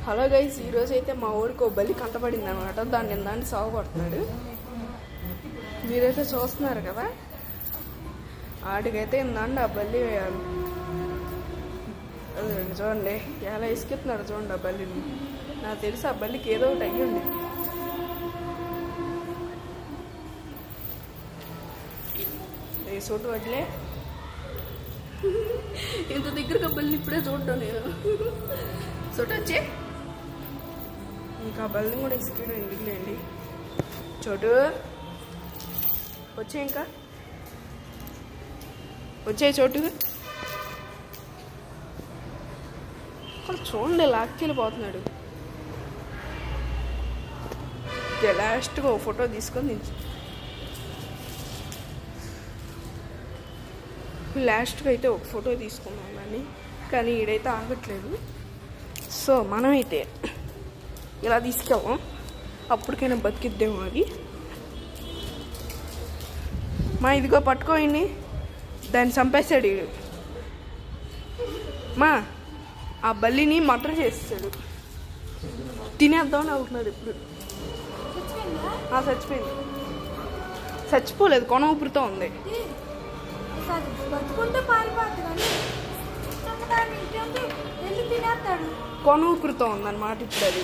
Hello guys, ఈరోజు అయితే మా ఊరికి ఒక బల్లి కంటపడింది అనమాట. దాన్ని సాగు కొడుతున్నాడు. మీరైతే చూస్తున్నారు కదా, ఆడికైతే ఇందాండి ఆ బల్లి వేయాలి. చూడండి ఎలా ఇసుకెత్తున్నాడు, చూడండి ఆ బల్లిని. నాకు తెలిసి ఆ బల్లికి ఏదో ఒకటి అయ్యింది. ఏ చోటు వడ్లే ఇంత దగ్గరగా బల్లి ఇప్పుడే చూడటం నేను. చోటు వచ్చే ఇంకా బల్లిని కూడా ఇసుకేయడం ఎందుకులేండి. చోటు వచ్చే, ఇంకా వచ్చే చోటు. చూడండి లాక్కెళ్ళిపోతున్నాడు. లాస్ట్గా ఒక ఫోటో తీసుకొని లాస్ట్గా అయితే ఒక ఫోటో తీసుకున్నాం కానీ ఈడైతే ఆగట్లేదు. సో మనమైతే ఇలా తీసుకెళ్ళాం, అప్పటికైనా బతికిద్దేమో అది. మా ఇదిగో పట్టుకోండి, దాన్ని చంపేస్తాడు మా. ఆ బల్లిని మటర్ చేస్తాడు, తినేద్దామని అవుతున్నాడు. ఇప్పుడు చచ్చిపోయింది. చచ్చిపోలేదు, కొన ఊపిరితో ఉంది. కొన ఊపిరితో ఉందన్నమాట ఇప్పుడు అది.